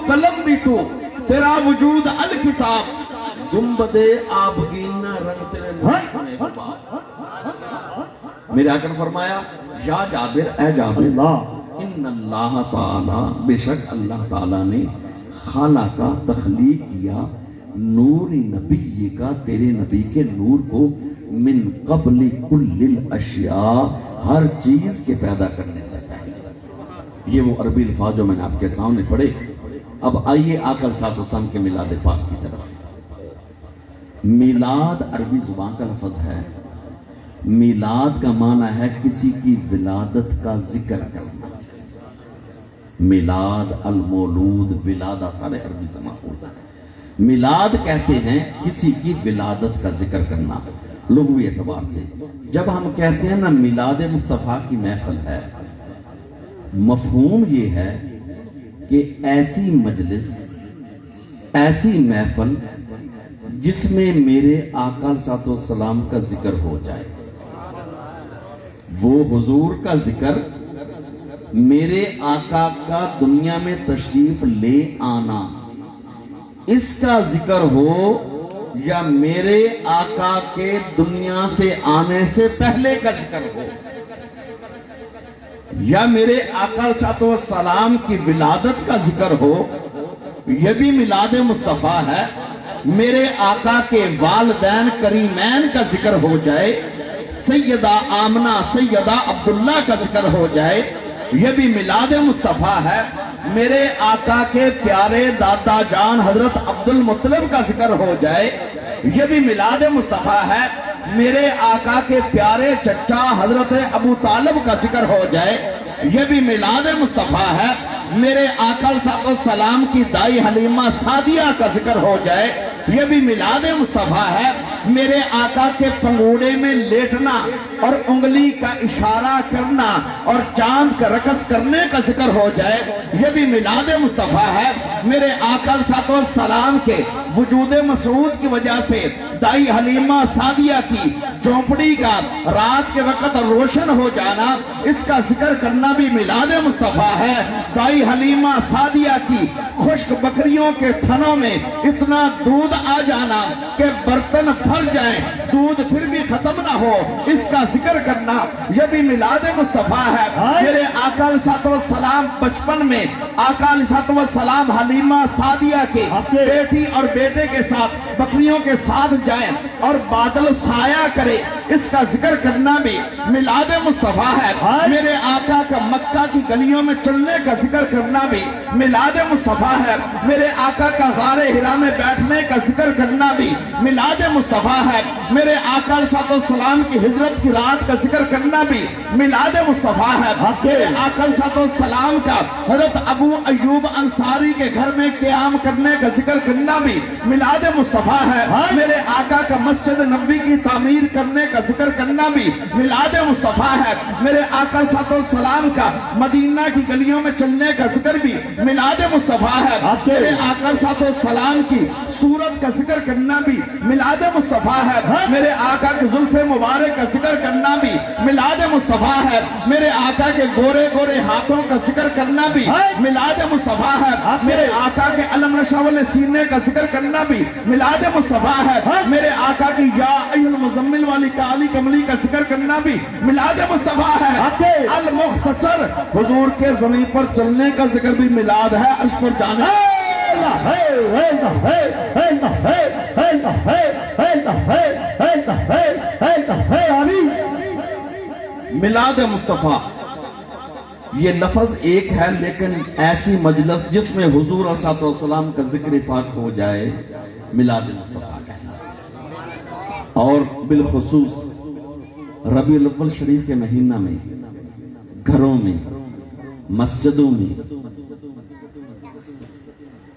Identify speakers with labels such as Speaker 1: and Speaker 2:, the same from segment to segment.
Speaker 1: قلم بھی تو، تیرا وجود الکتاب، گنبدِ آبگینہ رنگ تیرے نور کے بعد۔ میرے آقا نے فرمایا یا جابر، اے جابر، ان اللہ تعالی، بے شک اللہ تعالیٰ نے خالق کا تخلیق کیا نور نبی کا، تیرے نبی کے نور کو، من قبل کل الاشیاء، ہر چیز کے پیدا کرنے سے پہلے۔ یہ وہ عربی الفاظ جو میں نے آپ کے سامنے پڑھے۔ اب آئیے آقا علیہ الصلوۃ والسلام کے میلاد پاک کی طرف۔ میلاد عربی زبان کا لفظ ہے۔ میلاد کا معنی ہے کسی کی ولادت کا ذکر کرنا۔ میلاد، المولود، ولادہ سارے عربی سے ماخوذ ہے۔ میلاد کہتے ہیں کسی کی ولادت کا ذکر کرنا لغوی اعتبار سے۔ جب ہم کہتے ہیں نا میلاد مصطفیٰ کی محفل ہے، مفہوم یہ ہے کہ ایسی مجلس، ایسی محفل جس میں میرے آقا علیہ السلام کا ذکر ہو جائے، وہ حضور کا ذکر، میرے آقا کا دنیا میں تشریف لے آنا، اس کا ذکر ہو، یا میرے آقا کے دنیا سے آنے سے پہلے کا ذکر ہو، یا میرے آقا علیہ السلام کی ولادت کا ذکر ہو، یہ بھی میلاد مصطفیٰ ہے۔ میرے آقا کے والدین کریمین کا ذکر ہو جائے، سیدہ آمنہ، سیدہ عبداللہ کا ذکر ہو جائے، یہ بھی میلاد مصطفیٰ ہے۔ میرے آقا کے پیارے دادا جان حضرت عبد المطلب کا ذکر ہو جائے، یہ بھی میلاد مصطفیٰ ہے۔ میرے آقا کے پیارے چچا حضرت ابو طالب کا ذکر ہو جائے، یہ بھی میلاد مصطفیٰ ہے۔ میرے آقا علیہ السلام کی دائی حلیمہ سعدیہ کا ذکر ہو جائے، یہ بھی میلاد مصطفیٰ ہے۔ میرے آقا کے پنگوڑے میں لیٹنا اور انگلی کا اشارہ کرنا اور چاند کا رقص کرنے کا ذکر ہو جائے، یہ بھی میلاد مصطفیٰ ہے۔ میرے آقا علیہ السلام کے وجود مسعود کی وجہ سے دائی حلیمہ سعدیہ کی چوپڑی کا رات کے وقت روشن ہو جانا، اس کا ذکر کرنا بھی میلاد مصطفیٰ ہے۔ دائی حلیمہ سعدیہ کی خشک بکریوں کے تھنوں میں اتنا دودھ آ جانا کہ برتن بھر جائیں، دودھ پھر بھی ختم نہ ہو، اس کا ذکر کرنا، یہ بھی میلاد مصطفیٰ ہے۔ میرے آقا علیہ السلام بچپن میں آقا علیہ السلام حلیمہ سعدیہ کے بیٹی اور بیٹے کے ساتھ بکریوں کے ساتھ جائیں اور بادل سایہ کرے، اس کا ذکر کرنا بھی میلاد مصطفیٰ ہے۔ میرے آقا کا مکہ کی گلیوں میں چلنے کا ذکر کرنا بھی میلاد مصطفیٰ ہے۔ میرے آقا کا غار حرا میں بیٹھنے کا ذکر کرنا بھی میلاد مصطفیٰ ہے۔ میرے آقا علیہ السلام کی ہجرت کی رات کا ذکر کرنا بھی میلاد مصطفیٰ ہے۔ میرے آقا علیہ السلام کا حضرت ابو ایوب انصاری کے گھر میں قیام کرنے کا ذکر کرنا بھی میلاد مصطفیٰ ہے۔ میرے آقا کا مسجد نبوی کی تعمیر کرنے کا ذکر کرنا بھی میلاد مصطفیٰ ہے۔ میرے آقا علیہ السلام کا مدینہ کی گلیوں میں چلنے کا ذکر بھی میلاد مصطفیٰ ہے۔ میرے آقا علیہ السلام کی صورت کا ذکر کرنا بھی میلاد مصطفیٰ ہے۔ میرے آقا کے زلف مبارک کا ذکر کرنا بھی میلاد مصطفیٰ ہے۔ میرے آقا کے گورے گورے ہاتھوں کا ذکر کرنا بھی میلاد مصطفیٰ ہے۔ میرے آقا کے علم نشول سینے کا ذکر کرنا بھی میلاد مصطفیٰ ہے۔ میرے آقا کی یا ایھا المزمل والی کالی کملی کا ذکر کرنا بھی میلاد مصطفیٰ ہے۔ المختصر حضور کے زمین پر چلنے کا ذکر بھی میلاد ہے۔ عرش پر جانے میلاد مصطفیٰ یہ لفظ ایک ہے، لیکن ایسی مجلس جس میں حضور علیہ السلام کا ذکر پاک ہو جائے، میلاد مصطفیٰ کہنا۔ اور بالخصوص ربیع الاول شریف کے مہینہ میں گھروں میں،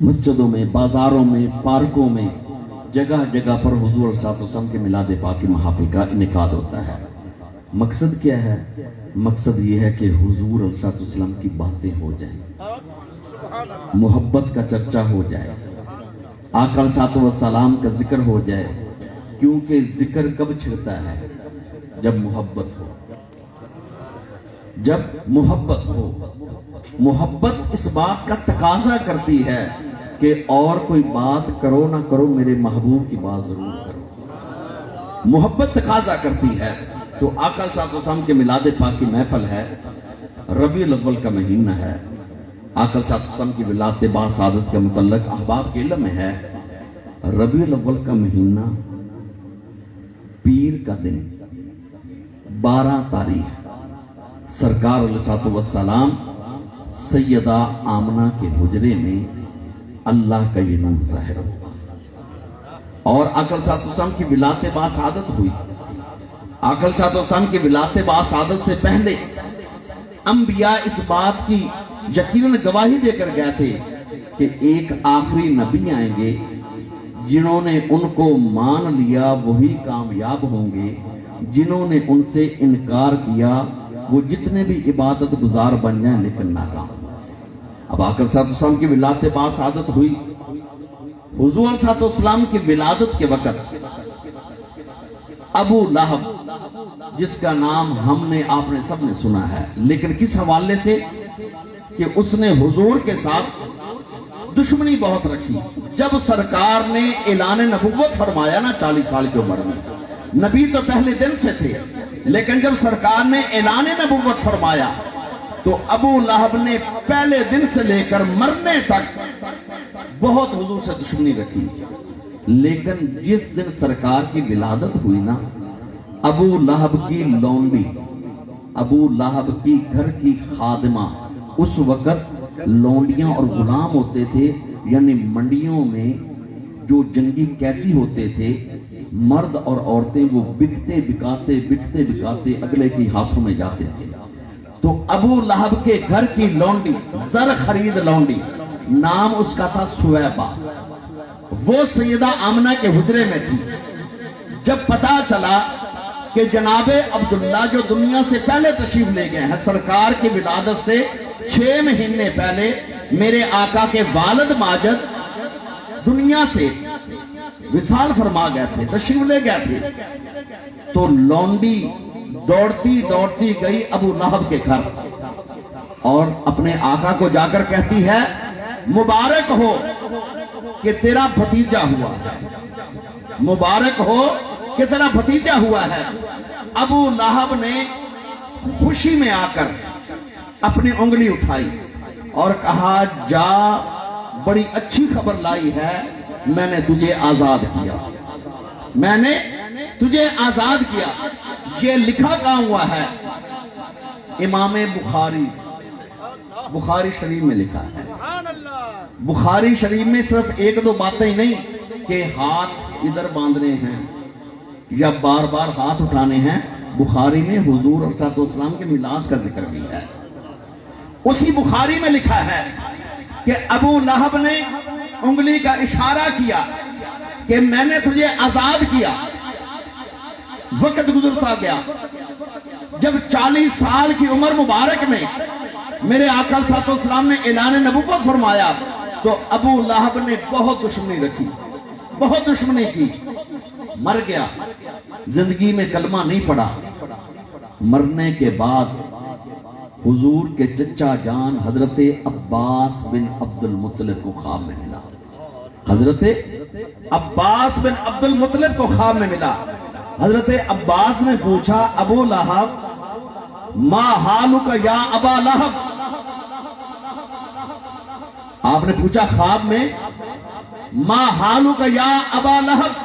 Speaker 1: مسجدوں میں، بازاروں میں، پارکوں میں، جگہ جگہ پر حضور علیہ السلام کے میلاد پاک کی محافل کا انعقاد ہوتا ہے۔ مقصد کیا ہے؟ مقصد یہ ہے کہ حضور علیہ السلام کی باتیں ہو جائیں، محبت کا چرچا ہو جائے، آقا علیہ السلام کا ذکر ہو جائے، کیونکہ ذکر کب چھڑتا ہے؟ جب محبت ہو۔ جب محبت ہو، محبت اس بات کا تقاضا کرتی ہے کہ اور کوئی بات کرو نہ کرو میرے محبوب کی بات ضرور کرو، محبت تقاضا کرتی ہے۔ تو آقا صلی اللہ علیہ وسلم کے میلاد پاک کی محفل ہے، ربیع الاول کا مہینہ ہے۔ آقا صلی اللہ علیہ وسلم کی ولادت با سعادت کے متعلق احباب کے علم میں ہے، ربیع الاول کا مہینہ، پیر کا دن، 12 تاریخ، سرکار علیہ السلام سیدہ آمنہ کے حجرے میں اللہ کا یہ نور ظاہر ہوا، اور آقا صلی اللہ علیہ وسلم کی ولادت با سعادت ہوئی۔ آقا صلی اللہ علیہ وسلم کی ولادت با سعادت سے پہلے انبیاء اس بات کی یقیناً گواہی دے کر گئے تھے کہ ایک آخری نبی آئیں گے، جنہوں نے ان کو مان لیا وہی کامیاب ہوں گے، جنہوں نے ان سے انکار کیا وہ جتنے بھی عبادت گزار بن جائیں لیکن ناکام۔ اب آقا صلی اللہ علیہ وسلم کی ولادت با سعادت ہوئی۔ حضور صلی اللہ علیہ وسلم کی ولادت کے وقت ابو لہب، جس کا نام ہم نے آپ نے سب نے سنا ہے، لیکن کس حوالے سے کہ اس نے حضور کے ساتھ دشمنی بہت رکھی۔ جب سرکار نے اعلان نبوت فرمایا نا 40 سال کی عمر میں، نبی تو پہلے دن سے تھے، لیکن جب سرکار نے اعلان نبوت فرمایا تو ابو لہب نے پہلے دن سے لے کر مرنے تک بہت حضور سے دشمنی رکھی۔ لیکن جس دن سرکار کی ولادت ہوئی نا، ابو لہب کی لونڈی، ابو لہب کی گھر کی خادمہ، اس وقت لونڈیاں اور غلام ہوتے تھے، یعنی منڈیوں میں جو جنگی قیدی ہوتے تھے، مرد اور عورتیں وہ بکتے بکاتے اگلے کے ہاتھوں میں جاتے تھے۔ تو ابو لہب کے گھر کی لونڈی، زر خرید لونڈی، نام اس کا تھا سویبہ، وہ سیدہ آمنہ کے حجرے میں تھی۔ جب پتا چلا کہ جناب عبداللہ جو دنیا سے پہلے تشریف لے گئے ہیں، سرکار کی ولادت سے 6 مہینے پہلے میرے آقا کے والد ماجد دنیا سے وصال فرما گئے تھے، تشریف لے گئے تھے، تو لونڈی دوڑتی گئی ابو لہب کے گھر اور اپنے آقا کو جا کر کہتی ہے، مبارک ہو کہ تیرا بھتیجا ہوا ہے، مبارک ہو کہ تیرا بھتیجا ہوا ہے۔ ابو لہب نے خوشی میں آ کر اپنی انگلی اٹھائی اور کہا، جا بڑی اچھی خبر لائی ہے، میں نے تجھے آزاد کیا، میں نے تجھے آزاد کیا۔ یہ لکھا کہاں ہوا ہے؟ امام بخاری شریف میں لکھا ہے۔ بخاری شریف میں صرف 1-2 باتیں نہیں کہ ہاتھ ادھر باندھنے ہیں یا بار بار ہاتھ اٹھانے ہیں، بخاری میں حضور صلی اللہ علیہ وسلم کے میلاد کا ذکر بھی ہے۔ اسی بخاری میں لکھا ہے کہ ابو لہب نے انگلی کا اشارہ کیا کہ میں نے تجھے آزاد کیا۔ وقت گزرتا گیا، جب 40 سال کی عمر مبارک میں میرے آقا صلی اللہ علیہ وسلم نے اعلان نبوت فرمایا تو ابو لہب نے بہت دشمنی رکھی، بہت دشمنی کی، مر گیا، زندگی میں کلمہ نہیں پڑھا۔ مرنے کے بعد حضور کے چچا جان حضرت عباس بن عبد المطلب کو خواب میں ملا، حضرت عباس بن عبد المطلب کو خواب میں ملا۔ حضرت عباس نے پوچھا، ابو لہب ما حالک یا ابا لہب، آپ نے پوچھا خواب میں، ما حالک یا ابا لہب،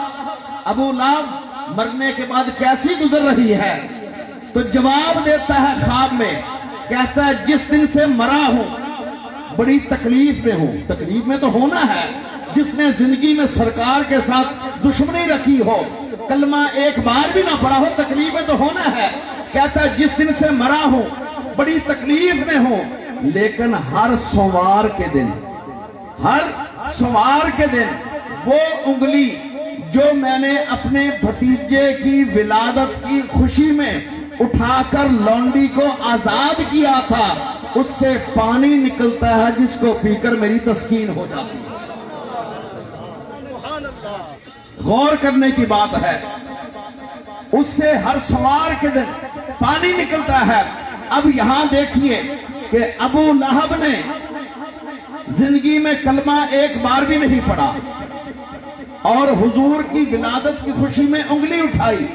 Speaker 1: ابو لہب مرنے کے بعد کیسی گزر رہی ہے؟ تو جواب دیتا ہے خواب میں، کہتا ہے جس دن سے مرا ہوں بڑی تکلیف میں ہوں۔ تکلیف میں تو ہونا ہے، جس نے زندگی میں سرکار کے ساتھ دشمنی رکھی ہو، کلمہ ایک بار بھی نہ پڑھا ہو، تکلیف میں تو ہونا ہے۔ کہتا ہے جس دن سے مرا ہوں بڑی تکلیف میں ہوں، لیکن ہر سوار کے دن وہ انگلی جو میں نے اپنے بھتیجے کی ولادت کی خوشی میں اٹھا کر لونڈی کو آزاد کیا تھا، اس سے پانی نکلتا ہے جس کو پی کر میری تسکین ہو جاتی ہے۔ غور کرنے کی بات ہے، اس سے ہر سوار کے دن پانی نکلتا ہے اب یہاں دیکھیے کہ ابو لہب نے زندگی میں کلمہ ایک بار بھی نہیں پڑھا اور حضور کی ولادت کی خوشی میں انگلی اٹھائی.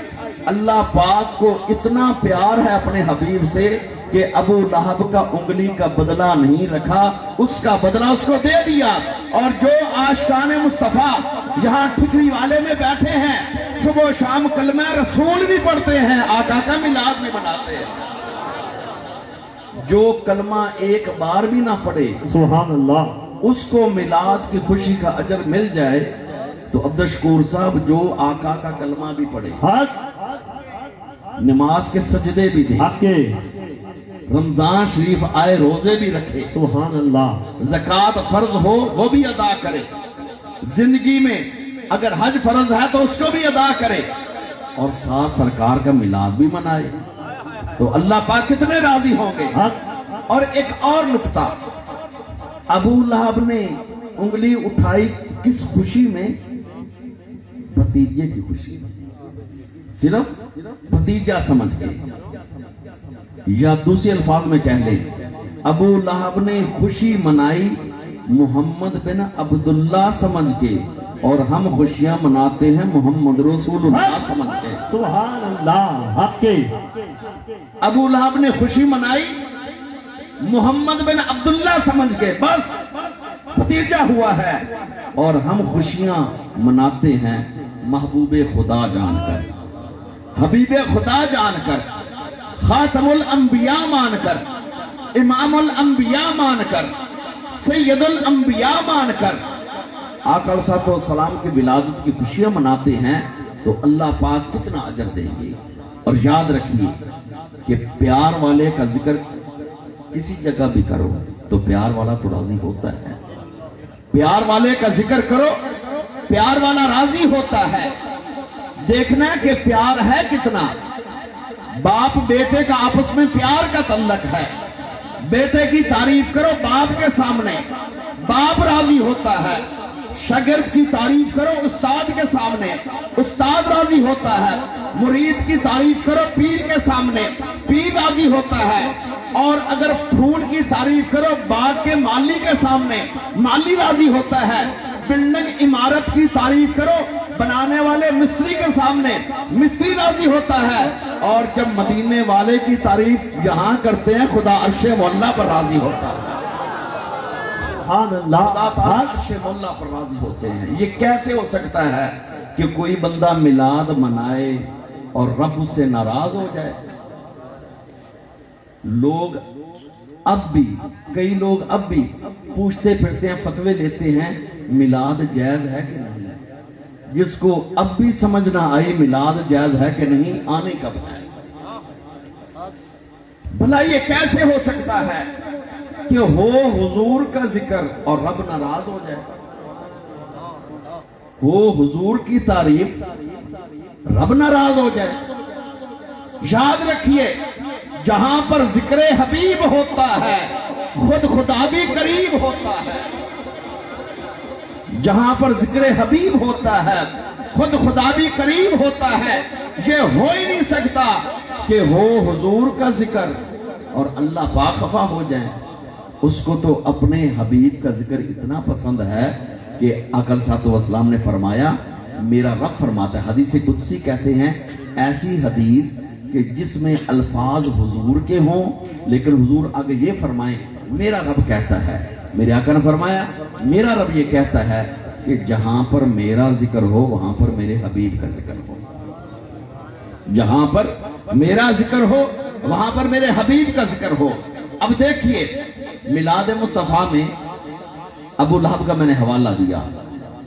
Speaker 1: اللہ پاک کو اتنا پیار ہے اپنے حبیب سے کہ ابو لہب کا انگلی کا بدلہ نہیں رکھا, اس کا بدلہ اس کو دے دیا. اور جو عاشقان مصطفیٰ یہاں ٹھکری والے میں بیٹھے ہیں, صبح و شام کلمہ رسول بھی پڑھتے ہیں, آقا کا میلاد بھی مناتے ہیں. جو کلمہ ایک بار بھی نہ پڑھے
Speaker 2: سبحان اللہ,
Speaker 1: اس کو میلاد کی خوشی کا اجر مل جائے. تو عبدالشکور صاحب جو آقا کا کلمہ بھی پڑھے, نماز کے سجدے بھی دے,
Speaker 2: حق کے
Speaker 1: رمضان شریف آئے روزے بھی رکھے,
Speaker 2: سبحان اللہ,
Speaker 1: زکوٰۃ فرض ہو وہ بھی ادا کرے, زندگی میں اگر حج فرض ہے تو اس کو بھی ادا کرے, اور ساتھ سرکار کا میلاد بھی منائے, تو اللہ پاک کتنے راضی ہوں گے. اور ایک اور نکتہ, ابو لہب نے انگلی اٹھائی کس خوشی میں؟ بھتیجے کی خوشی میں, صرف بھتیجا سمجھ کے, یا دوسرے الفاظ میں کہہ لیں, ابو لہب نے خوشی منائی محمد بن عبداللہ سمجھ کے, اور ہم خوشیاں مناتے ہیں محمد رسول اللہ سمجھ کے.
Speaker 2: سبحان اللہ, حق کے
Speaker 1: ابو لہب نے خوشی منائی محمد بن عبداللہ سمجھ کے, بس بھتیجا ہوا ہے, اور ہم خوشیاں مناتے ہیں محبوب خدا جان کر, حبیب خدا جان کر, خاتم الانبیاء مان کر, امام الانبیاء مان کر, سید الانبیاء مان کر آقا علیہ الصلوۃ والسلام کی ولادت کی خوشیاں مناتے ہیں. تو اللہ پاک کتنا اجر دیں گے. اور یاد رکھیے کہ پیار والے کا ذکر کسی جگہ بھی کرو تو پیار والا تو راضی ہوتا ہے. پیار والے کا ذکر کرو, پیار والا راضی ہوتا ہے. دیکھنا کہ پیار ہے کتنا. باپ بیٹے کا آپس میں پیار کا تعلق ہے. بیٹے کی تعریف کرو باپ کے سامنے, باپ راضی ہوتا ہے. شاگرد کی تعریف کرو استاد کے سامنے, استاد راضی ہوتا ہے. مرید کی تعریف کرو پیر کے سامنے, پیر راضی ہوتا ہے. اور اگر پھول کی تعریف کرو باغ کے مالی کے سامنے, مالی راضی ہوتا ہے. بلڈنگ عمارت کی تعریف کرو بنانے والے مستری کے سامنے, مستری راضی ہوتا ہے. اور جب مدینے والے کی تعریف یہاں کرتے ہیں خدا عرش مولا پر راضی ہوتا ہے.
Speaker 2: سبحان اللہ,
Speaker 1: عرش مولا پر راضی ہوتے ہیں. یہ کیسے ہو سکتا ہے کہ کوئی بندہ میلاد منائے اور رب اس سے ناراض ہو جائے؟ لوگ اب بھی, کئی لوگ اب بھی پوچھتے پھرتے ہیں, فتوے لیتے ہیں میلاد جائز ہے کہ نہیں. جس کو اب بھی سمجھ نہ آئی میلاد جائز ہے کہ نہیں, آنے کب ہے. بھلا یہ کیسے ہو سکتا ہے کہ ہو حضور کا ذکر اور رب ناراض ہو جائے؟ ہو حضور کی تعریف رب ناراض ہو جائے. یاد رکھیے جہاں پر ذکر حبیب ہوتا ہے خود خدا بھی قریب ہوتا ہے. جہاں پر ذکر حبیب ہوتا ہے خود خدا بھی قریب ہوتا ہے. یہ ہو ہی نہیں سکتا کہ ہو حضور کا ذکر اور اللہ پاک خفا ہو جائے. اس کو تو اپنے حبیب کا ذکر اتنا پسند ہے کہ آقا علیہ الصلوۃ والسلام نے فرمایا, میرا رب فرماتا ہے, حدیث قدسی کہتے ہیں, ایسی حدیث کہ جس میں الفاظ حضور کے ہوں لیکن حضور آگے یہ فرمائیں میرا رب کہتا ہے. میرے آقا نے فرمایا میرا رب یہ کہتا ہے کہ جہاں پر میرا ذکر ہو وہاں پر میرے حبیب کا ذکر ہو. جہاں پر میرا ذکر ہو وہاں پر میرے حبیب کا ذکر ہو. اب دیکھیے میلاد مصطفیٰ میں ابو لہب کا میں نے حوالہ دیا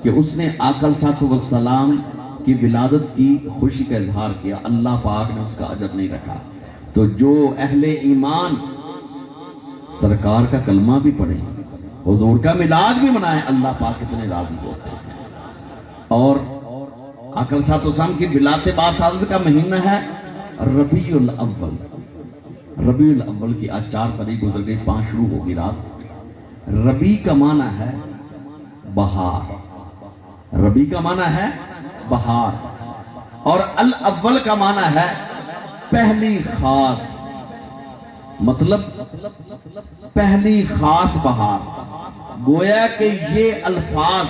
Speaker 1: کہ اس نے آقا علیہ الصلوۃ والسلام کی ولادت کی خوشی کا اظہار کیا, اللہ پاک نے اس کا اجر نہیں رکھا. تو جو اہل ایمان سرکار کا کلمہ بھی پڑھیں, حضور کا میلاد بھی منائیں, اللہ پاک اتنے راضی ہوتے ہیں. اور آقا علیہ الصلوۃ والسلام کی ولادت باسعادت کا مہینہ ہے ربیع الاول. ربیع الاول کی آج 4 تاریخ گزر گئی, 5 شروع ہوگی رات. ربیع کا معنی ہے بہار, ربیع کا معنی ہے بہار, اور الاول کا معنی ہے پہلی خاص. مطلب پہلی خاص بہار. گویا کہ یہ الفاظ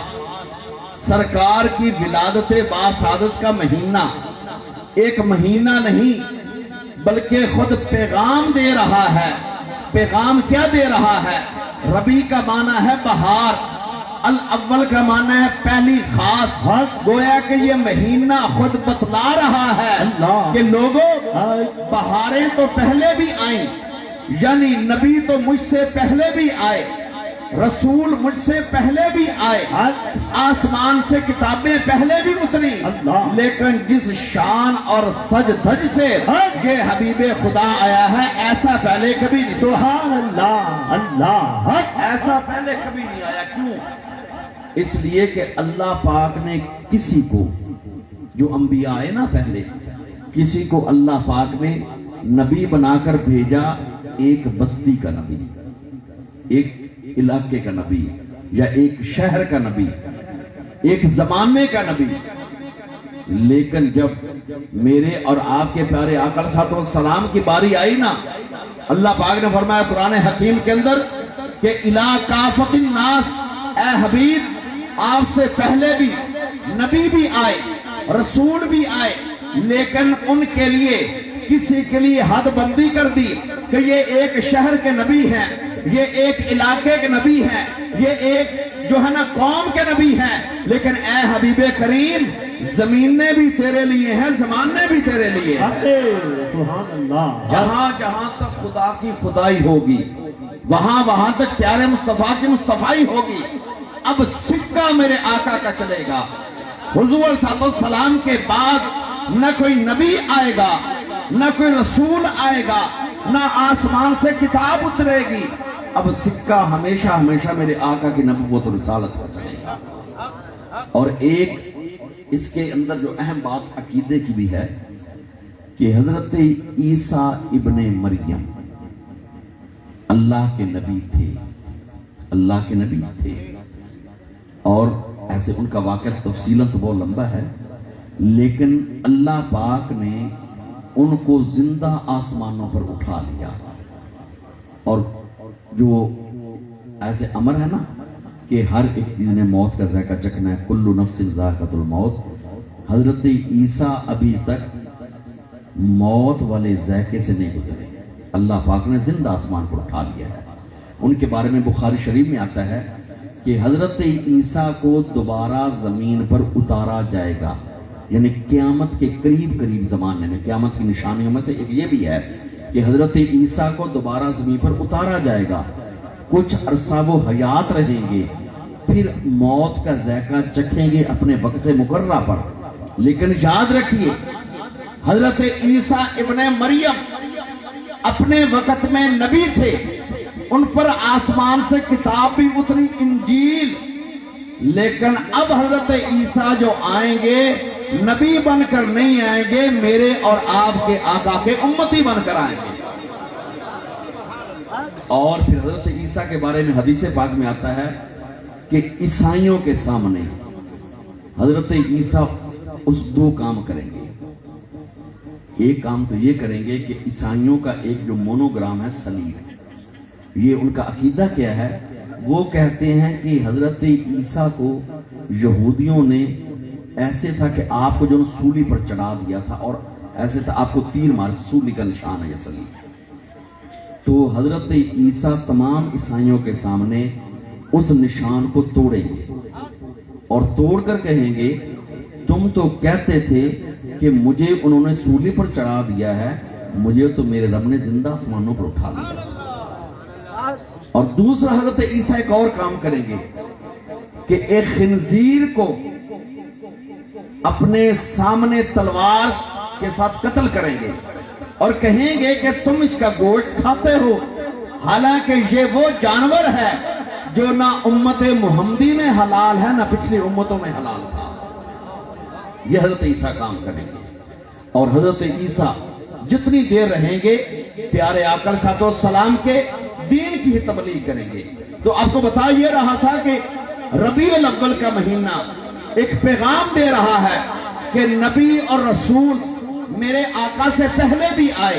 Speaker 1: سرکار کی ولادت باسعادت کا مہینہ ایک مہینہ نہیں بلکہ خود پیغام دے رہا ہے. پیغام کیا دے رہا ہے؟ ربیع کا معنی ہے بہار، الاول کا معنی ہے پہلی خاص. گویا کہ یہ مہینہ خود بتلا رہا ہے کہ لوگوں بہاریں تو پہلے بھی آئیں، یعنی نبی تو مجھ سے پہلے بھی آئے، رسول مجھ سے پہلے بھی آئے، آسمان سے کتابیں پہلے بھی اتری، لیکن جس شان اور سج دھج سے یہ حبیب خدا آیا ہے ایسا پہلے کبھی نہیں.
Speaker 2: سبحان اللہ. اللہ
Speaker 1: ایسا پہلے کبھی نہیں آیا. کیوں؟ اس لیے کہ اللہ پاک نے کسی کو، جو انبیاء آئے نا پہلے، کسی کو اللہ پاک نے نبی بنا کر بھیجا، ایک بستی کا نبی، ایک علاقے کا نبی، یا ایک شہر کا نبی، ایک زمانے کا نبی. لیکن جب میرے اور آپ کے پیارے آقا علیہ الصلوۃ والسلام کی باری آئی نا، اللہ پاک نے فرمایا قرآن حکیم کے اندر کہ الی کافۃ الناس، اے حبیب آپ سے پہلے بھی نبی بھی آئے، رسول بھی آئے، لیکن ان کے لیے کسی کے لیے حد بندی کر دی کہ یہ ایک شہر کے نبی ہیں، یہ ایک علاقے کے نبی ہیں، یہ ایک جو ہے نا قوم کے نبی ہیں. لیکن اے حبیب کریم زمینیں بھی تیرے لیے ہیں، زمانے بھی تیرے لیے ہیں.
Speaker 2: سبحان اللہ.
Speaker 1: جہاں جہاں تک خدا کی خدائی ہوگی، وہاں وہاں تک پیارے مصطفیٰ کی مصطفائی ہوگی. اب سکہ میرے آقا کا چلے گا. حضور صلی اللہ علیہ وسلم کے بعد نہ کوئی نبی آئے گا، نہ کوئی رسول آئے گا، نہ آسمان سے کتاب اترے گی. اب سکہ ہمیشہ ہمیشہ میرے آقا کی نبوت و رسالت کا چلے گا. اور ایک اس کے اندر جو اہم بات عقیدے کی بھی ہے کہ حضرت عیسیٰ ابن مریم اللہ کے نبی تھے، اللہ کے نبی تھے. اور ایسے ان کا واقعہ تفصیلاً تو بہت لمبا ہے، لیکن اللہ پاک نے ان کو زندہ آسمانوں پر اٹھا لیا. اور جو ایسے امر ہے نا کہ ہر ایک چیز نے موت کا ذائقہ چکھنا ہے، کل نفس ذائقۃ الموت. حضرت عیسیٰ ابھی تک موت والے ذائقے سے نہیں گزرے. اللہ پاک نے زندہ آسمان پر اٹھا لیا ہے. ان کے بارے میں بخاری شریف میں آتا ہے کہ حضرت عیسیٰ کو دوبارہ زمین پر اتارا جائے گا، یعنی قیامت کے قریب قریب زمانے میں. قیامت کی نشانیوں میں سے ایک یہ بھی ہے کہ حضرت عیسیٰ کو دوبارہ زمین پر اتارا جائے گا. کچھ عرصہ وہ حیات رہیں گے، پھر موت کا ذائقہ چکھیں گے اپنے وقت مقررہ پر. لیکن یاد رکھیے حضرت عیسیٰ ابن مریم اپنے وقت میں نبی تھے، ان پر آسمان سے کتاب بھی اتری، انجیل. لیکن اب حضرت عیسیٰ جو آئیں گے نبی بن کر نہیں آئیں گے، میرے اور آپ کے آقا کے امتی بن کر آئیں گے. اور پھر حضرت عیسیٰ کے بارے میں حدیث پاک میں آتا ہے کہ عیسائیوں کے سامنے حضرت عیسیٰ اس دو کام کریں گے. ایک کام تو یہ کریں گے کہ عیسائیوں کا ایک جو مونوگرام ہے صلیب، یہ ان کا عقیدہ کیا ہے؟ وہ کہتے ہیں کہ حضرت عیسیٰ کو یہودیوں نے ایسے تھا کہ آپ کو جو سولی پر چڑھا دیا تھا، اور ایسے تھا آپ کو تیر مار، سولی کا نشان ہے یہ صلیب. تو حضرت عیسیٰ تمام عیسائیوں کے سامنے اس نشان کو توڑیں گے اور توڑ کر کہیں گے تم تو کہتے تھے کہ مجھے انہوں نے سولی پر چڑھا دیا ہے، مجھے تو میرے رب نے زندہ آسمانوں پر اٹھا لیا. اور دوسرا حضرت عیسیٰ ایک اور کام کریں گے کہ ایک خنزیر کو اپنے سامنے تلوار کے ساتھ قتل کریں گے اور کہیں گے کہ تم اس کا گوشت کھاتے ہو، حالانکہ یہ وہ جانور ہے جو نہ امت محمدی میں حلال ہے نہ پچھلی امتوں میں حلال تھا. یہ حضرت عیسیٰ کام کریں گے. اور حضرت عیسیٰ جتنی دیر رہیں گے پیارے آقا علیہ السلام کے دین کی ہی تبلیغ کریں گے. تو آپ کو بتا یہ رہا تھا کہ ربیع الاول کا مہینہ ایک پیغام دے رہا ہے کہ نبی اور رسول میرے آقا سے پہلے بھی آئے،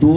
Speaker 1: 2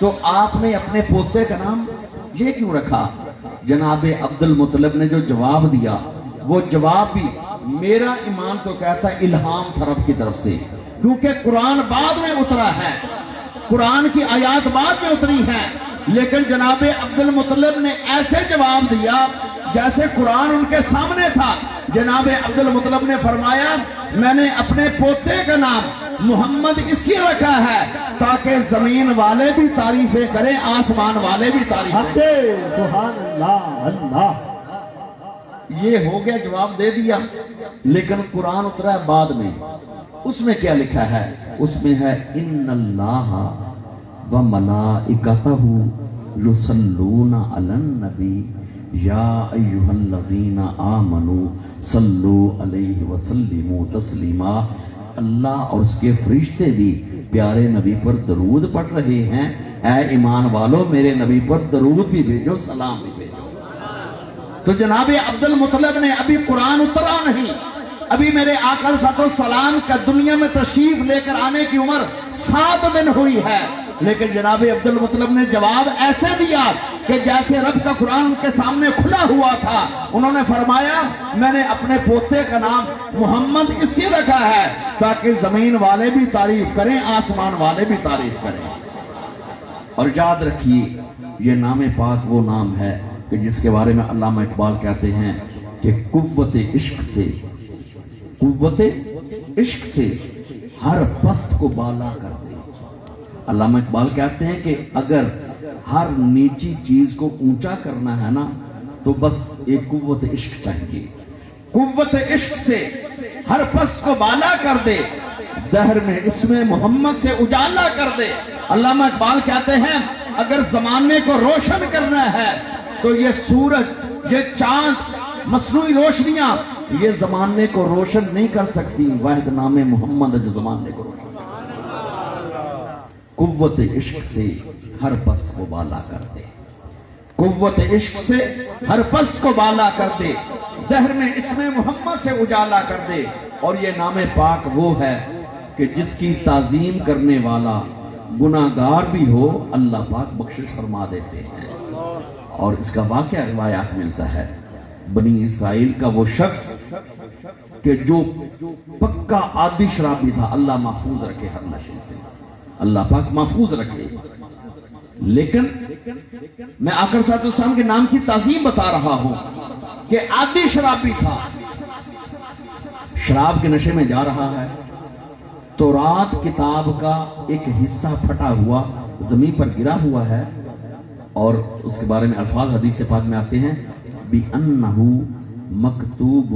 Speaker 1: تو آپ نے اپنے پوتے کا نام یہ کیوں رکھا؟ جناب عبد المطلب نے جو جواب دیا وہ جواب بھی میرا ایمان تو کہتا ہے الہام تھا رب کی طرف سے، کیونکہ قرآن بعد میں اترا ہے، قرآن کی آیات بعد میں اتری ہیں، لیکن جناب عبد المطلب نے ایسے جواب دیا جیسے قرآن ان کے سامنے تھا۔ جناب عبد المطلب نے فرمایا میں نے اپنے پوتے کا نام محمد اس لیے رکھا ہے تاکہ زمین والے بھی تعریفیں کریں، آسمان والے بھی تعریفیں کریں۔
Speaker 2: سبحان اللہ اللہ۔
Speaker 1: یہ ہو گیا، جواب دے دیا، لیکن قرآن اترا ہے بعد میں۔ اس میں کیا لکھا ہے؟ اس میں ہے ان اللہ و ملائکتہ یصلون علی النبی یا ایھا الذین آمنوا صلوا علیہ وسلموا تسلیما۔ اللہ اور اس کے فرشتے بھی پیارے نبی پر درود پڑھ رہے ہیں، اے ایمان والو میرے نبی پر درود بھی بھیجو، سلام بھی بھیجو۔ تو جناب عبد المطلب نے ابھی قرآن اترا نہیں، ابھی میرے آقا علیہ الصلوۃ والسلام کا دنیا میں تشریف لے کر آنے کی عمر 7 دن ہوئی ہے، لیکن جناب عبد المطلب نے جواب ایسے دیا کہ جیسے رب کا قرآن ان کے سامنے کھلا ہوا تھا۔ انہوں نے فرمایا میں نے اپنے پوتے کا نام محمد اس لیے رکھا ہے تاکہ زمین والے بھی تعریف کریں، آسمان والے بھی تعریف کریں۔ اور یاد رکھیے یہ نام پاک وہ نام ہے کہ جس کے بارے میں علامہ اقبال کہتے ہیں کہ قوت عشق سے ہر پست کو بالا کر دے۔ علامہ اقبال کہتے ہیں کہ اگر ہر نیچی چیز کو اونچا کرنا ہے نا تو بس ایک قوت عشق چاہیے۔ قوت عشق سے ہر پست کو بالا کر دے، دہر میں اسم محمد سے اجالا کر دے۔ علامہ اقبال کہتے ہیں اگر زمانے کو روشن کرنا ہے تو یہ سورج، یہ چاند، مصنوعی روشنیاں یہ زمانے کو روشن نہیں کر سکتی، واحد نام محمد جو زمانے کو روشن کر سکتی۔ قوت عشق سے ہر پست کو بالا کر دے، قوت عشق سے ہر پست کو بالا کر دے، دہر میں اسم محمد سے اجالا کر دے۔ اور یہ نام پاک وہ ہے کہ جس کی تعظیم کرنے والا گناہگار بھی ہو اللہ پاک بخشش فرما دیتے ہیں۔ اور اس کا واقعہ روایات ملتا ہے، بنی اسرائیل کا وہ شخص کہ جو پکا عادی شرابی تھا، اللہ محفوظ رکھے ہر نشے سے، اللہ پاک محفوظ رکھے، لیکن میں آقا صلی اللہ علیہ وسلم کے نام کی تعظیم بتا رہا ہوں کہ عادی شرابی تھا، شراب کے نشے میں جا رہا ہے، تورات کتاب کا ایک حصہ پھٹا ہوا زمین پر گرا ہوا ہے، اور اس کے بارے میں الفاظ حدیث پاک میں آتے ہیں بِأَنَّهُ مَكْتُوبٌ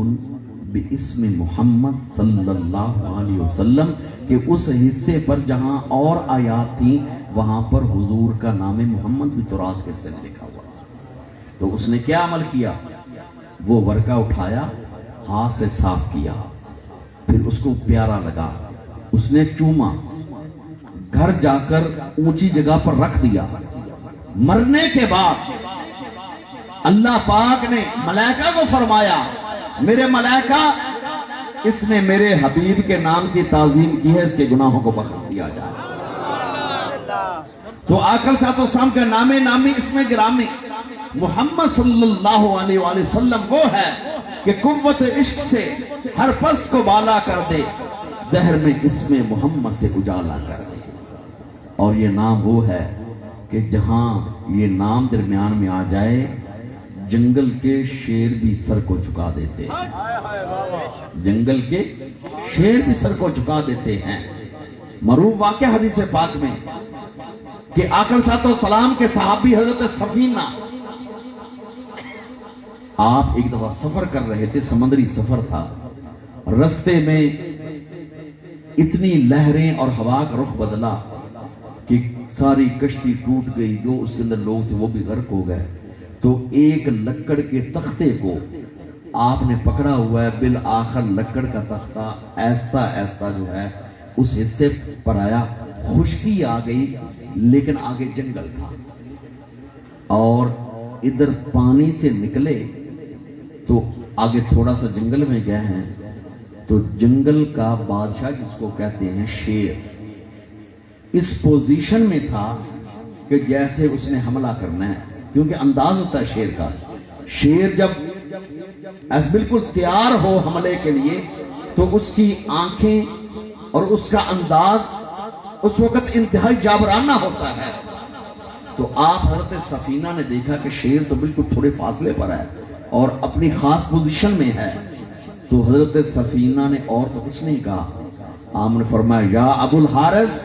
Speaker 1: بِاسْمِ محمد صلی اللہ علیہ وسلم، کہ اس حصے پر جہاں اور آیات تھیں وہاں پر حضور کا نام محمد بھی تورات کے حصے میں لکھا ہوا۔ تو اس نے کیا عمل کیا؟ وہ ورقہ اٹھایا، ہاتھ سے صاف کیا، پھر اس کو پیارا لگا، اس نے چوما، گھر جا کر اونچی جگہ پر رکھ دیا۔ مرنے کے بعد اللہ پاک نے ملائکہ کو فرمایا میرے ملائکہ اس نے میرے حبیب کے نام کی تعظیم کی ہے، اس کے گناہوں کو بخش دیا جائے۔ تو آقا صلی اللہ علیہ وسلم کا نام نامی اسم گرامی محمد صلی اللہ علیہ وآلہ وسلم وہ ہے کہ قوت عشق سے ہر پست کو بالا کر دے، دہر میں اسم محمد سے اجالا کر دے۔ اور یہ نام وہ ہے کہ جہاں یہ نام درمیان میں آ جائے جنگل کے شیر بھی سر کو جھکا دیتے ہیں، جنگل کے شیر بھی سر کو جھکا دیتے ہیں۔ معروف واقعہ حدیث پاک میں کہ آقا صلی اللہ علیہ وسلم کے صحابی حضرت سفینہ، آپ ایک دفعہ سفر کر رہے تھے، سمندری سفر تھا، رستے میں اتنی لہریں اور ہوا کا رخ بدلا کہ ساری کشتی ٹوٹ گئی، جو اس کے اندر لوگ تھے وہ بھی غرق ہو گئے۔ تو ایک لکڑ کے تختے کو آپ نے پکڑا ہوا ہے، بالآخر لکڑ کا تختہ ایسا ایسا جو ہے اس حصے پر آیا، خشکی آ گئی لیکن آگے جنگل تھا، اور ادھر پانی سے نکلے تو آگے تھوڑا سا جنگل میں گئے ہیں، تو جنگل کا بادشاہ جس کو کہتے ہیں شیر، اس پوزیشن میں تھا کہ جیسے اس نے حملہ کرنا ہے، کیونکہ انداز ہوتا ہے شیر کا. شیر جب ایسے بالکل تیار ہو حملے کے لیے تو اس کی آنکھیں اور اس کا انداز اس وقت انتہائی جابرانہ ہوتا ہے. تو آپ حضرت سفینہ نے دیکھا کہ شیر تو بالکل تھوڑے فاصلے پر ہے اور اپنی خاص پوزیشن میں ہے. تو حضرت سفینہ نے اور تو کچھ نہیں کہا، آپ نے فرمایا یا ابو الحارث،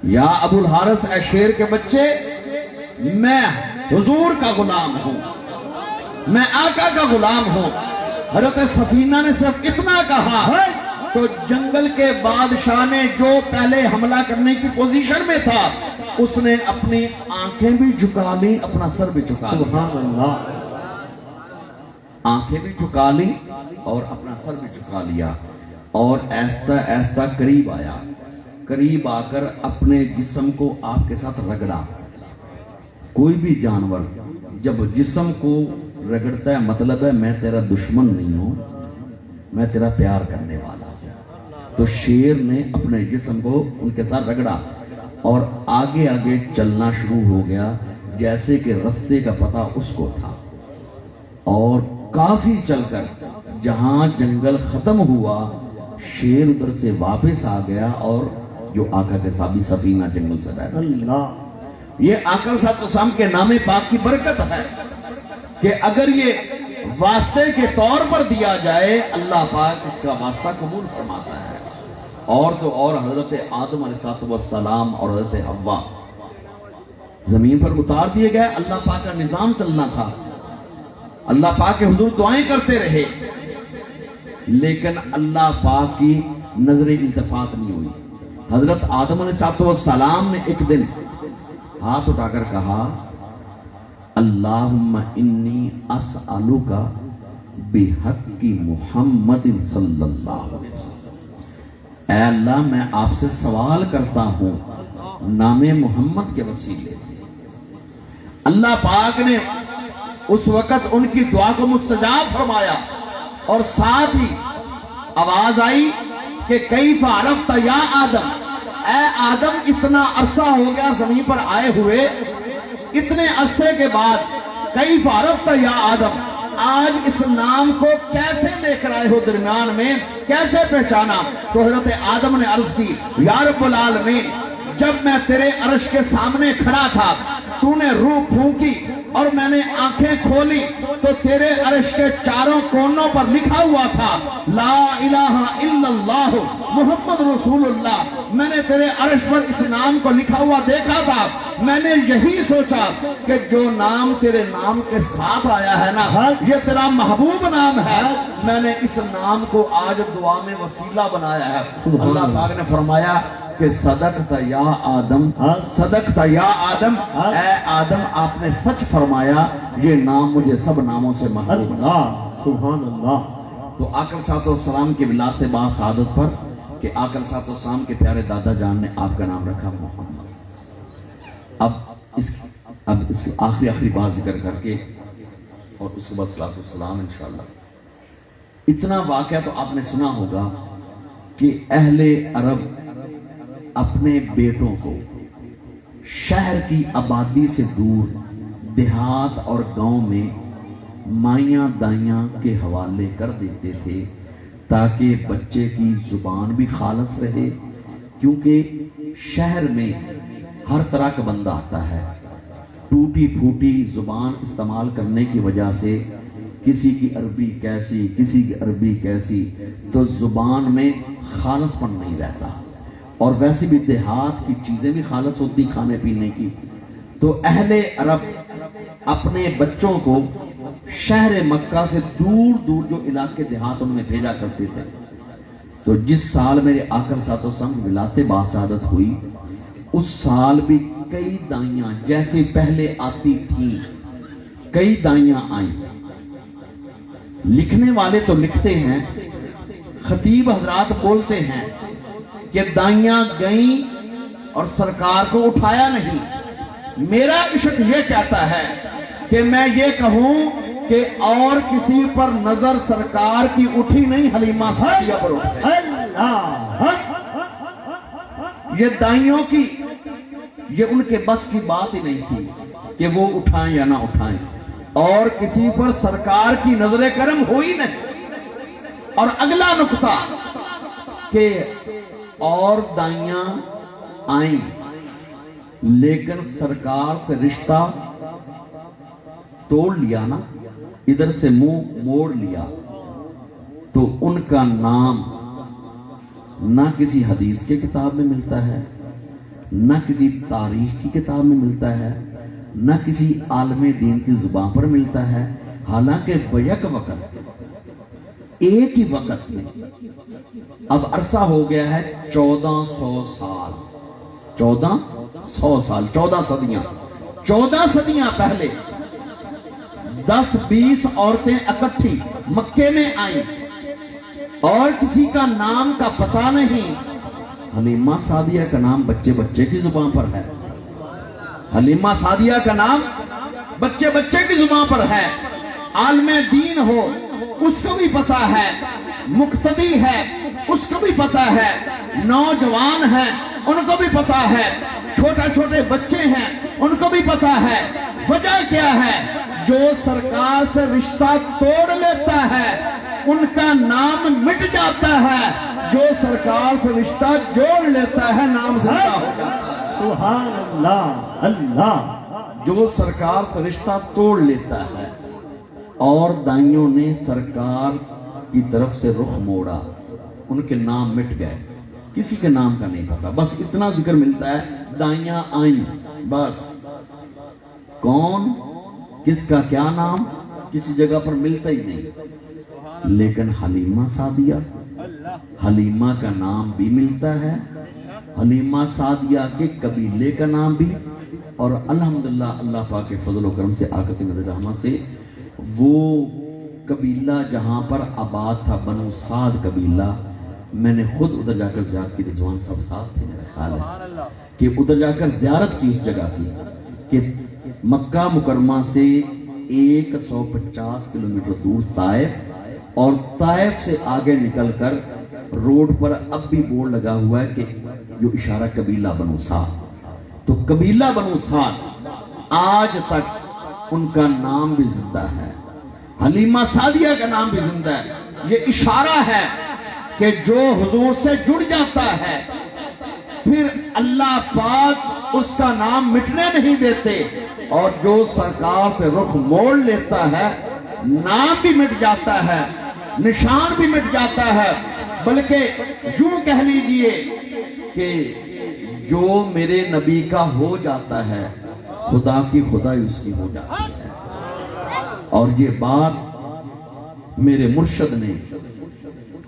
Speaker 1: یا ابو الحارث، اے شیر کے بچے، میں حضور کا غلام ہوں، میں آقا کا غلام ہوں. حضرت سفینہ نے صرف اتنا کہا تو جنگل کے بادشاہ نے جو پہلے حملہ کرنے کی پوزیشن میں تھا اس نے اپنی آنکھیں بھی جھکا لی، اپنا سر بھی جھکا لی.
Speaker 2: سبحان اللہ.
Speaker 1: آنکھیں بھی جھکا لی اور اپنا سر بھی جھکا لیا، اور ایسا ایسا قریب آیا، قریب آ کر اپنے جسم کو آپ کے ساتھ رگڑا. کوئی بھی جانور جب جسم کو رگڑتا ہے مطلب ہے میں تیرا دشمن نہیں ہوں، میں تیرا پیار کرنے والا ہوں. تو شیر نے اپنے جسم کو ان کے ساتھ رگڑا اور آگے آگے چلنا شروع ہو گیا جیسے کہ رستے کا پتہ اس کو تھا. اور کافی چل کر جہاں جنگل ختم ہوا شیر ادھر سے واپس آ گیا اور جو آقا کے صحابی سفینہ جنگل سے بیٹھ.
Speaker 2: اللہ.
Speaker 1: یہ آقا صلی اللہ علیہ وسلم کے نام پاک کی برکت ہے کہ اگر یہ واسطے کے طور پر دیا جائے اللہ پاک اس کا واسطہ قبول فرماتا ہے. اور تو اور حضرت آدم علیہ السلام اور حضرت حوا زمین پر اتار دیے گئے. اللہ پاک کا نظام چلنا تھا، اللہ پاک کے حضور دعائیں کرتے رہے، لیکن اللہ پاک کی نظر التفات نہیں ہوئی. حضرت آدم علیہ السلام نے ایک دن ہاتھ اٹھا کر کہا اللہم انی اسألک بحق محمد صلی اللہ علیہ وسلم، اے اللہ میں آپ سے سوال کرتا ہوں نام محمد کے وسیلے سے. اللہ پاک نے اس وقت ان کی دعا کو مستجاب فرمایا اور ساتھ ہی آواز آئی کہ کیف عرفت یا آدم، اے آدم اتنا عرصہ ہو گیا زمین پر آئے ہوئے، اتنے عرصے کے بعد کیف عرفت یا آدم، آج اس نام کو کیسے لے کر آئے ہو درمیان میں، کیسے پہچانا؟ تو حضرت آدم نے عرض کی یا رب العالمین، جب میں تیرے عرش کے سامنے کھڑا تھا تو نے روح پھونکی اور میں نے آنکھیں کھولی تو تیرے عرش کے چاروں کونوں پر لکھا ہوا تھا لا الہ الا اللہ محمد رسول اللہ. میں نے تیرے عرش پر اس نام کو لکھا ہوا دیکھا تھا. میں نے یہی سوچا کہ جو نام تیرے نام کے ساتھ آیا ہے نا یہ تیرا محبوب نام ہے، میں نے اس نام کو آج دعا میں وسیلہ بنایا ہے. اللہ پاک نے فرمایا کہ صدقت یا آدم، صدقت یا آدم، اے آدم آپ نے سچ فرمایا، یہ نام مجھے سب ناموں سے محبوب ہے.
Speaker 2: اللہ. سبحان اللہ.
Speaker 1: تو آقا صلی اللہ علیہ وسلم کی ولادت با سعادت پر کہ آقا صلی اللہ علیہ وسلم کے پیارے دادا جان نے آپ کا نام رکھا محمد. اب اس کی آخری بات ذکر کر کے اور اس کے بعد صلی اللہ علیہ وسلم انشاءاللہ. اتنا واقعہ تو آپ نے سنا ہوگا کہ اہل عرب اپنے بیٹوں کو شہر کی آبادی سے دور دیہات اور گاؤں میں مائیاں دائیاں کے حوالے کر دیتے تھے تاکہ بچے کی زبان بھی خالص رہے، کیونکہ شہر میں ہر طرح کا بندہ آتا ہے. ٹوٹی پھوٹی زبان استعمال کرنے کی وجہ سے کسی کی عربی کیسی کسی کی عربی کیسی، تو زبان میں خالص پن نہیں رہتا. اور ویسے بھی دیہات کی چیزیں بھی خالص ہوتی کھانے پینے کی. تو اہل عرب اپنے بچوں کو شہر مکہ سے دور دور جو علاقے دیہات ان میں بھیجا کرتے تھے. تو جس سال میرے آقا صلی اللہ علیہ وسلم کی ولادت با سعادت ہوئی اس سال بھی کئی دائیاں جیسے پہلے آتی تھیں کئی دائیاں آئیں. لکھنے والے تو لکھتے ہیں، خطیب حضرات بولتے ہیں کہ دائیاں گئیں اور سرکار کو اٹھایا نہیں. میرا عشق یہ کہتا ہے کہ میں یہ کہوں کہ اور کسی پر نظر سرکار کی اٹھی نہیں، حلیمہ سعدیہ پر اٹھے. یہ دائیوں کی یہ ان کے بس کی بات ہی نہیں تھی کہ وہ اٹھائیں یا نہ اٹھائیں، اور کسی پر سرکار کی نظر کرم ہوئی نہیں۔ اور اگلا نقطہ کہ اور دائیاں آئیں لیکن سرکار سے رشتہ توڑ لیا نا، ادھر سے منہ موڑ لیا، تو ان کا نام نہ کسی حدیث کے کتاب میں ملتا ہے، نہ کسی تاریخ کی کتاب میں ملتا ہے، نہ کسی عالم دین کی زبان پر ملتا ہے، حالانکہ بیک وقت ایک ہی وقت میں اب عرصہ ہو گیا ہے 1400 سال، 1400 سال، 14 صدیاں پہلے 10-20 عورتیں اکٹھی مکے میں آئیں اور کسی کا نام کا پتہ نہیں۔ حلیمہ سعدیہ کا نام بچے بچے کی زبان پر ہے، حلیمہ سعدیہ کا نام بچے بچے کی زبان پر ہے، عالم دین ہو اس کو بھی پتا ہے، مقتدی ہے اس کو بھی پتا ہے، نوجوان ہیں ان کو بھی پتا ہے، چھوٹے بچے ہیں ان کو بھی پتا ہے۔ وجہ کیا ہے؟ جو سرکار سے رشتہ توڑ لیتا ہے ان کا نام مٹ جاتا ہے، جو سرکار سے رشتہ جوڑ لیتا ہے نام زندہ ہو جاتا ہے۔
Speaker 2: سبحان اللہ، اللہ۔
Speaker 1: جو سرکار سے رشتہ توڑ لیتا ہے، اور دائیوں نے سرکار کی طرف سے رخ موڑا، ان کے نام مٹ گئے، کسی کے نام کا نہیں پتا، بس اتنا ذکر ملتا ہے دائیاں آئیں، بس کون کس کا کیا نام کسی جگہ پر ملتا ہی نہیں۔ لیکن حلیمہ سعدیہ، حلیمہ کا نام بھی ملتا ہے، حلیمہ سعدیہ کے قبیلے کا نام بھی، اور الحمدللہ اللہ پاک کے فضل و کرم سے، آقا کی نظر رحمت سے، وہ قبیلہ جہاں پر آباد تھا بنو سعد قبیلہ، میں نے خود ادھر جا کر زیارت کی، رضوان صاحب ساتھ تھے میرا خیال ہے کہ ادھر جا کر زیارت کی اس جگہ کی، کہ مکہ مکرمہ سے 150 کلومیٹر دور طائف، اور طائف سے آگے نکل کر روڈ پر اب بھی بورڈ لگا ہوا ہے کہ جو اشارہ قبیلہ بنو سعد، تو قبیلہ بنو سعد آج تک ان کا نام بھی زندہ ہے، حلیمہ سعدیہ کا نام بھی زندہ ہے۔ یہ اشارہ ہے کہ جو حضور سے جڑ جاتا ہے پھر اللہ پاک اس کا نام مٹنے نہیں دیتے، اور جو سرکار سے رخ موڑ لیتا ہے نام بھی مٹ جاتا ہے، نشان بھی مٹ جاتا ہے، بلکہ یوں کہہ لیجئے کہ جو میرے نبی کا ہو جاتا ہے خدا کی خدائی اس کی ہو جاتی ہے۔ اور یہ بات میرے مرشد نے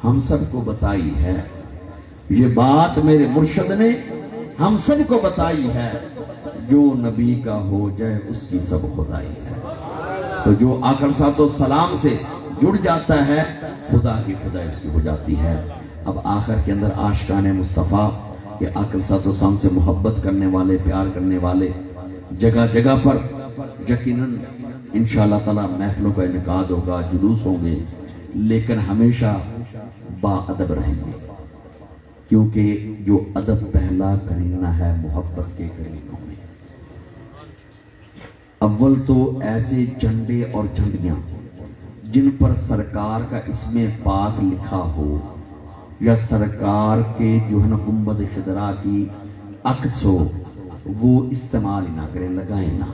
Speaker 1: ہم سب کو بتائی ہے، یہ بات میرے مرشد نے ہم سب کو بتائی ہے، جو نبی کا ہو جائے اس کی سب خدائی ہے۔ تو جو آقا صلی اللہ علیہ وسلم سے جڑ جاتا ہے خدا کی خدائی اس کی ہو جاتی ہے۔ اب آخر کے اندر عاشقان مصطفیٰ کہ آقا صلی اللہ علیہ وسلم سے محبت کرنے والے، پیار کرنے والے جگہ جگہ پر یقیناً انشاءاللہ تعالی محفلوں کا انعقاد ہوگا، جلوس ہوں گے، لیکن ہمیشہ با ادب رہیں گے، کیونکہ جو ادب پہلا کرینہ ہے محبت کے کرینوں میں۔ اول تو ایسے جھنڈے اور جھنڈیاں جن پر سرکار کا اسم پاک لکھا ہو، یا سرکار کے جو ہے نا گنبد خضرا کی عکس ہو، وہ استعمال ہی نہ کریں، لگائیں نہ۔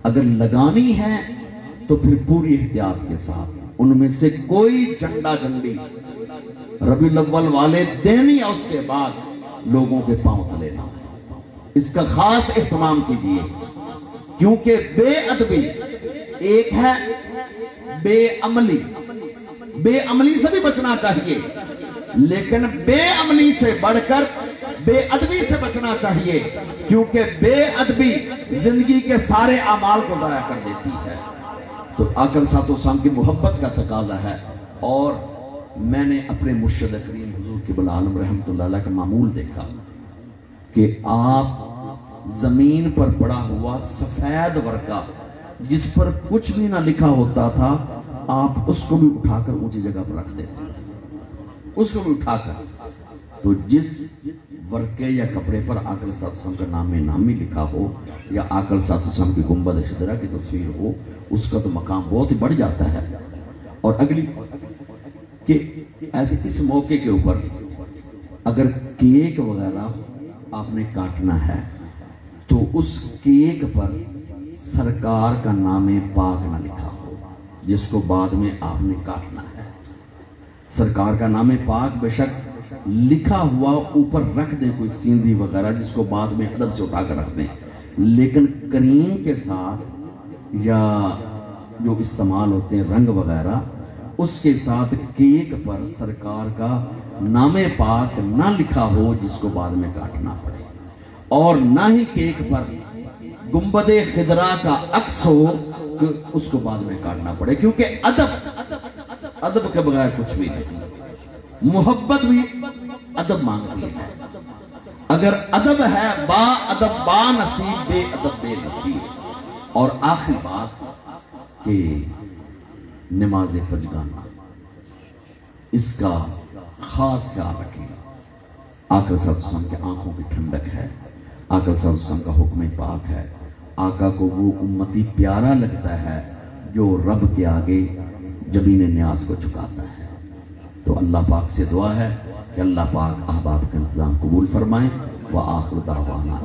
Speaker 1: اگر لگانی ہے تو پھر پوری احتیاط کے ساتھ ان میں سے کوئی جھنڈا جھنڈی ربیع الاول والے دن یا اس کے بعد لوگوں کے پاؤں تلے نہ، اس کا خاص اہتمام کیجیے، کیونکہ بے ادبی ایک ہے، بے عملی، بے عملی سے بھی بچنا چاہیے، لیکن بے عملی سے بڑھ کر بے ادبی سے بچنا چاہیے، کیونکہ بے ادبی زندگی کے سارے اعمال کو ضائع کر دیتی ہے۔ تو آقا صلی اللہ علیہ وسلم کی محبت کا تقاضا ہے، اور میں نے اپنے مرشد کریم حضور قبلہ عالم رحمۃ اللہ علیہ کا معمول دیکھا کہ آپ زمین پر پڑا ہوا سفید ورقہ جس پر کچھ بھی نہ لکھا ہوتا تھا، آپ اس کو بھی اٹھا کر اونچی جگہ پر رکھ دیتے، اس کو بھی اٹھا کر۔ تو جس ورقے یا کپڑے پر آقا صلی اللہ علیہ وسلم کا نام نامی لکھا ہو یا آقا صلی اللہ علیہ وسلم کی گنبد خضرا کی تصویر ہو، اس کا تو مقام بہت ہی بڑھ جاتا ہے۔ اور اگلی کہ ایسے اس موقع کے اوپر اگر کیک وغیرہ آپ نے کاٹنا ہے تو اس کیک پر سرکار کا نام پاک نہ لکھا ہو، جس کو بعد میں آپ نے کاٹنا ہے۔ سرکار کا نام پاک بے شک لکھا ہوا اوپر رکھ دیں کوئی سیندی وغیرہ، جس کو بعد میں ادب سے اٹھا کر رکھ دیں، لیکن کریم کے ساتھ یا جو استعمال ہوتے ہیں رنگ وغیرہ، اس کے ساتھ کیک پر سرکار کا نام پاک نہ لکھا ہو جس کو بعد میں کاٹنا پڑے، اور نہ ہی کیک پر گنبد خضرا کا عکس ہو کہ اس کو بعد میں کاٹنا پڑے، کیونکہ ادب کے بغیر کچھ بھی نہیں۔ محبت بھی ادب مانگتی ہے، اگر ادب ہے با ادب با نصیب، بے ادب بے نصیب۔ اور آخری بات کہ نماز پجگانا، اس کا خاص خیال رکھیں۔ آقا صلی اللہ علیہ وسلم کے آنکھوں کی ٹھنڈک ہے، آقا صلی اللہ علیہ وسلم کا حکم پاک ہے، آقا کو وہ امتی پیارا لگتا ہے جو رب کے آگے جبین نیاز کو جھکاتا ہے۔ تو اللہ پاک سے دعا ہے کہ اللہ پاک احباب کا انتظام قبول فرمائیں۔ وآخر دعوانا